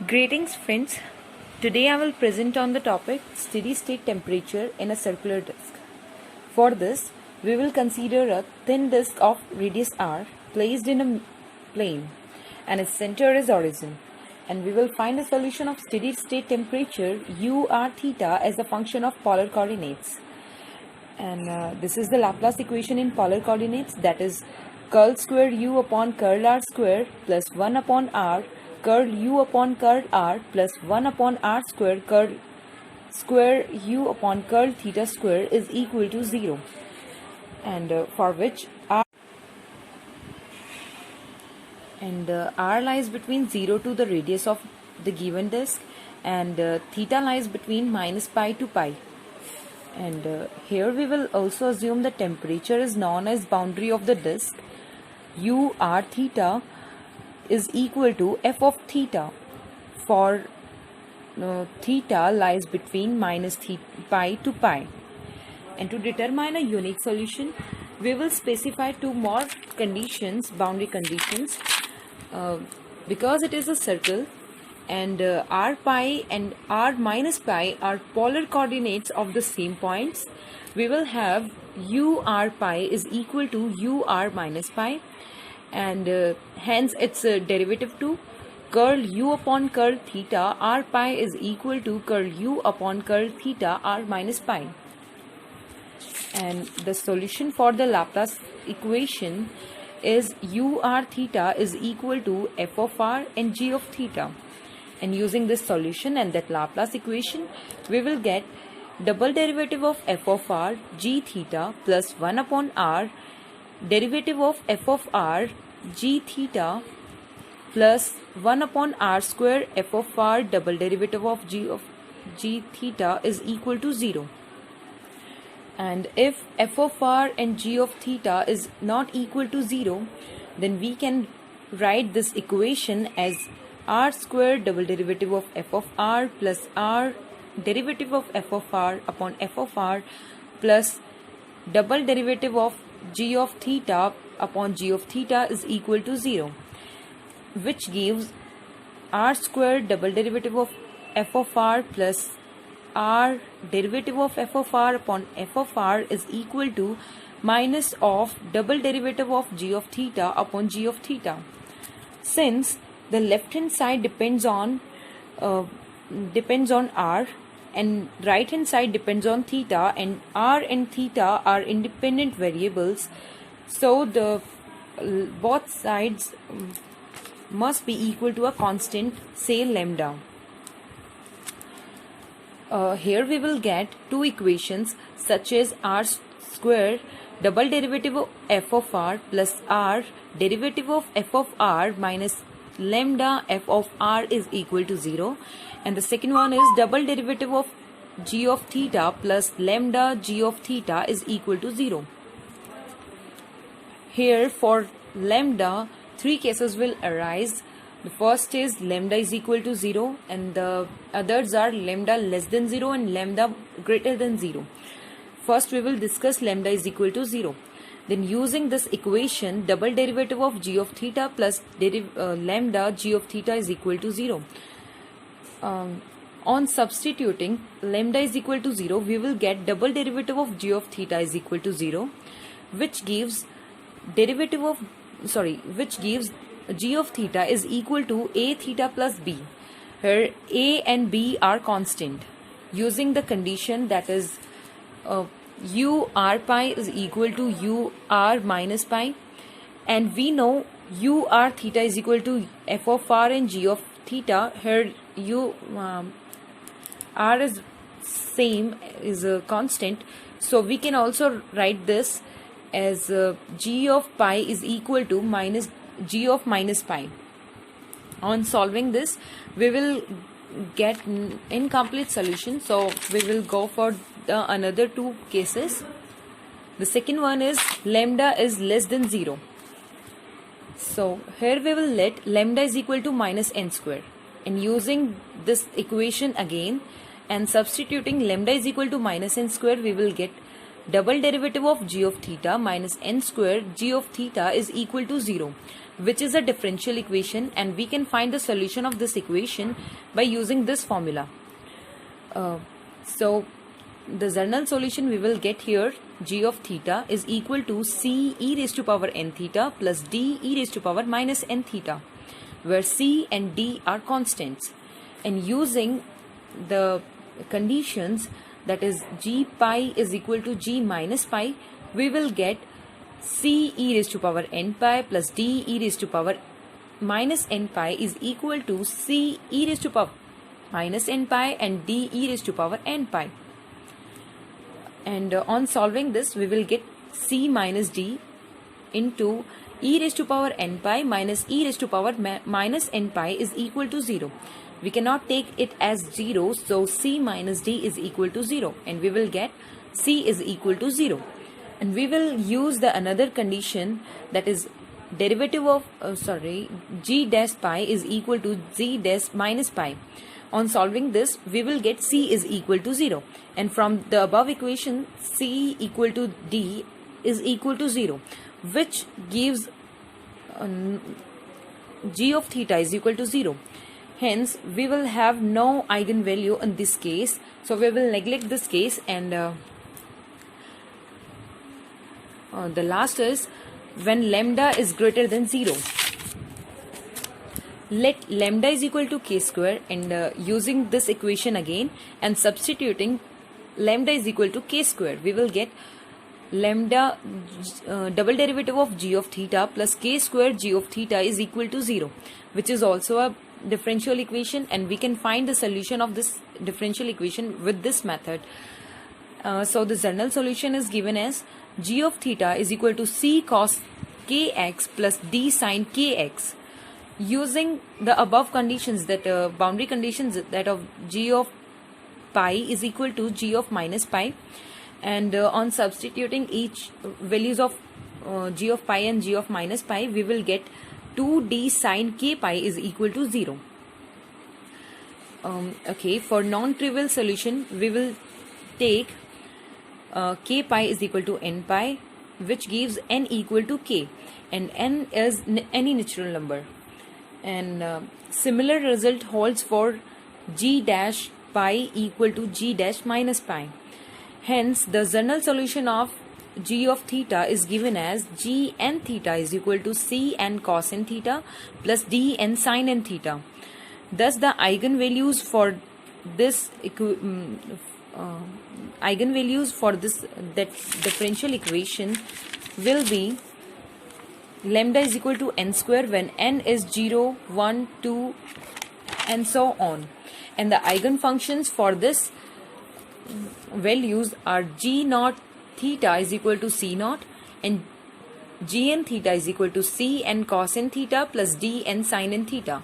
Greetings friends, today I will present on the topic steady state temperature in a circular disk. For this, we will consider a thin disk of radius r placed in a plane and its center is origin, and we will find a solution of steady state temperature u r theta as a function of polar coordinates. And this is the Laplace equation in polar coordinates, that is curl square u upon curl r square plus 1 upon r curl u upon curl r plus 1 upon r square curl square u upon curl theta square is equal to 0, and for which r lies between 0 to the radius of the given disk, and theta lies between minus pi to pi. And here we will also assume the temperature is known as boundary of the disk. U r theta is equal to f of theta, for theta lies between minus pi to pi. And to determine a unique solution, we will specify two more conditions, boundary conditions. Because it is a circle and r pi and r minus pi are polar coordinates of the same points, we will have u r pi is equal to u r minus pi, and hence its derivative to curl u upon curl theta r pi is equal to curl u upon curl theta r minus pi. And the solution for the Laplace equation is u r theta is equal to f of r and g of theta. And using this solution and that Laplace equation, we will get double derivative of f of r g theta plus 1 upon r derivative of f of r g theta plus 1 upon r square f of r double derivative of g theta is equal to 0. And if f of r and g of theta is not equal to 0, then we can write this equation as r square double derivative of f of r plus r derivative of f of r upon f of r plus double derivative of g of theta upon g of theta is equal to 0, which gives r square double derivative of f of r plus r derivative of f of r upon f of r is equal to minus of double derivative of g of theta upon g of theta. Since the left hand side depends on r and right hand side depends on theta, and r and theta are independent variables, so the both sides must be equal to a constant, say lambda. Here we will get two equations such as r square double derivative of f of r plus r derivative of f of r minus lambda f of r is equal to 0, and the second one is double derivative of g of theta plus lambda g of theta is equal to 0. Here for lambda, three cases will arise. The first is lambda is equal to 0, and the others are lambda less than 0 and lambda greater than 0. First we will discuss lambda is equal to 0. Then using this equation, double derivative of g of theta plus lambda g of theta is equal to 0. On substituting lambda is equal to 0, we will get double derivative of g of theta is equal to 0, which gives g of theta is equal to a theta plus b. Here a and b are constant. Using the condition, that is u r pi is equal to u r minus pi, and we know u r theta is equal to f of r and g of theta. Here r is same, is a constant, so we can also write this as g of pi is equal to minus g of minus pi. On solving this, we will get incomplete solution, so we will go for the another two cases. The second one is lambda is less than 0. So here we will let lambda is equal to minus n square, and using this equation again and substituting lambda is equal to minus n square, we will get double derivative of g of theta minus n square g of theta is equal to 0, which is a differential equation, and we can find the solution of this equation by using this formula. So the general solution we will get here, g of theta is equal to c e raised to power n theta plus d e raised to power minus n theta, where c and d are constants. And using the conditions, that is g pi is equal to g minus pi, we will get c e raised to power n pi plus d e raised to power minus n pi is equal to c e raised to power minus n pi and d e raised to power n pi. And on solving this, we will get c minus d into e raised to power n pi minus e raised to power minus n pi is equal to 0. We cannot take it as 0, so c minus d is equal to 0, and we will get c is equal to 0. And we will use the another condition, that is derivative of g dash pi is equal to g dash minus pi. On solving this, we will get c is equal to 0, and from the above equation, c equal to d is equal to 0, which gives g of theta is equal to 0. Hence, we will have no eigenvalue in this case, so we will neglect this case. And the last is when lambda is greater than 0. Let lambda is equal to k square, and using this equation again and substituting lambda is equal to k square, we will get lambda double derivative of g of theta plus k square g of theta is equal to 0, which is also a differential equation, and we can find the solution of this differential equation with this method. So the general solution is given as g of theta is equal to c cos kx plus d sin kx. Using the above conditions, that boundary conditions, that of g of pi is equal to g of minus pi, and on substituting each values of g of pi and g of minus pi, we will get 2d sin k pi is equal to 0. Okay, for non-trivial solution, we will take k pi is equal to n pi, which gives n equal to k, and n is any natural number. And similar result holds for g dash pi equal to g dash minus pi. Hence, the general solution of g of theta is given as g n theta is equal to c n cos n theta plus d n sin n theta. Thus, the eigenvalues for this that differential equation will be lambda is equal to n square when n is 0, 1, 2 and so on. And the eigenfunctions for this values are g naught theta is equal to c naught and gn theta is equal to c n cos n theta plus d n sin n theta.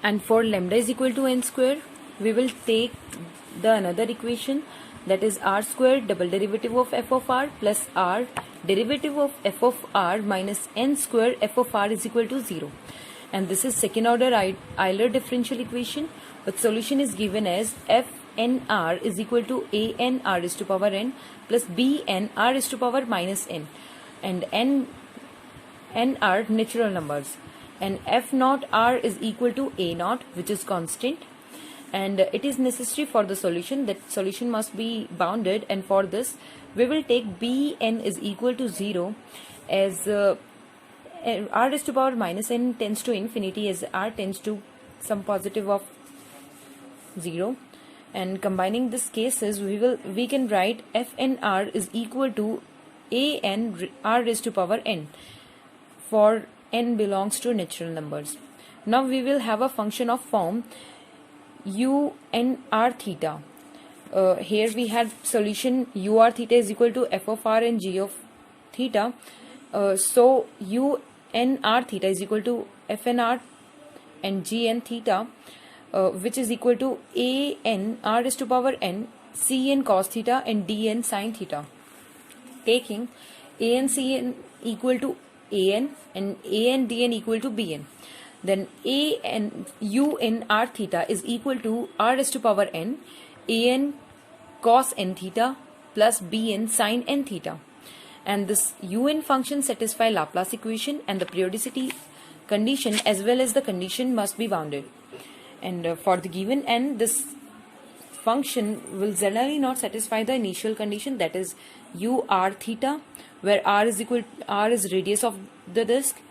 And for lambda is equal to n square, we will take the another equation, that is r square double derivative of f of r plus r derivative of f of r minus n square f of r is equal to 0. And this is second order Euler differential equation, but solution is given as f n r is equal to a n r is to power n plus b n r is to power minus n, and n are natural numbers, and f naught r is equal to a naught, which is constant. And it is necessary for the solution that solution must be bounded, and for this we will take bn is equal to 0 as r is to power minus n tends to infinity as r tends to some positive of 0. And combining these cases, we can write fnr is equal to a n r raised to power n for n belongs to natural numbers. Now we will have a function of form u n r theta. Here we had solution u r theta is equal to f of r and g of theta. So u n r theta is equal to f n r and g n theta, which is equal to a n r raised to power n c n cos theta and d n sin theta. Taking a n c n equal to a n and a n d n equal to b n. Then a n u n r theta is equal to r raised to power n a n cos n theta plus b n sin n theta. and this un function satisfy Laplace equation, and the periodicity condition as well as the condition must be bounded. And for the given n, this function will generally not satisfy the initial condition, that is u r theta, where r is radius of the disk,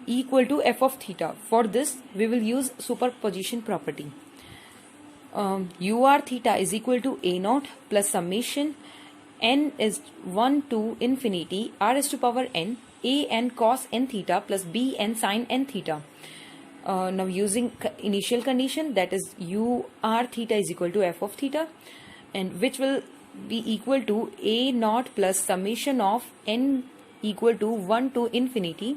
equal to f of theta. For this we will use superposition property. U r theta is equal to a naught plus summation n is 1 to infinity r is to power n a n cos n theta plus b n sin n theta. Now using initial condition, that is u r theta is equal to f of theta, and which will be equal to a naught plus summation of n equal to 1 to infinity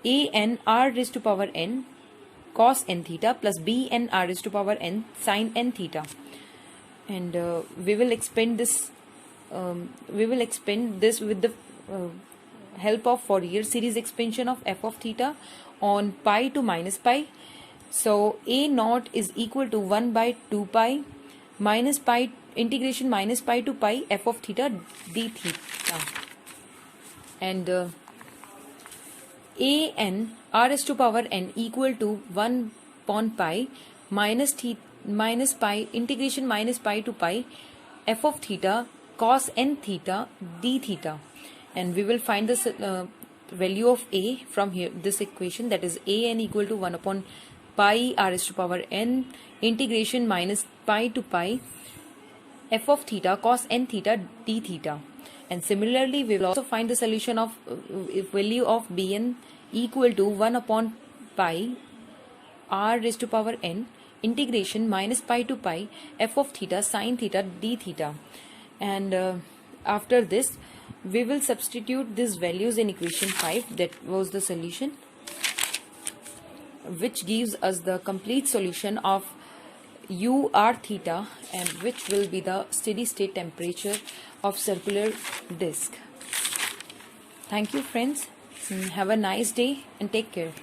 a n r raised to power n cos n theta plus b n r raised to power n sin n theta. And we will expand this with the help of Fourier series expansion of f of theta on pi to minus pi. So a naught is equal to 1 by 2 pi minus pi integration minus pi to pi f of theta d theta, and a n r is to power n equal to 1 upon pi minus pi integration minus pi to pi f of theta cos n theta d theta. And we will find this value of a from here, this equation, that is a n equal to 1 upon pi r is to power n integration minus pi to pi f of theta cos n theta d theta. And similarly we will also find the solution of value of bn equal to 1 upon pi r raised to power n integration minus pi to pi f of theta sin theta d theta. And after this we will substitute these values in equation 5, that was the solution, which gives us the complete solution of u r theta, and which will be the steady state temperature of circular disk. Thank you friends, have a nice day and take care.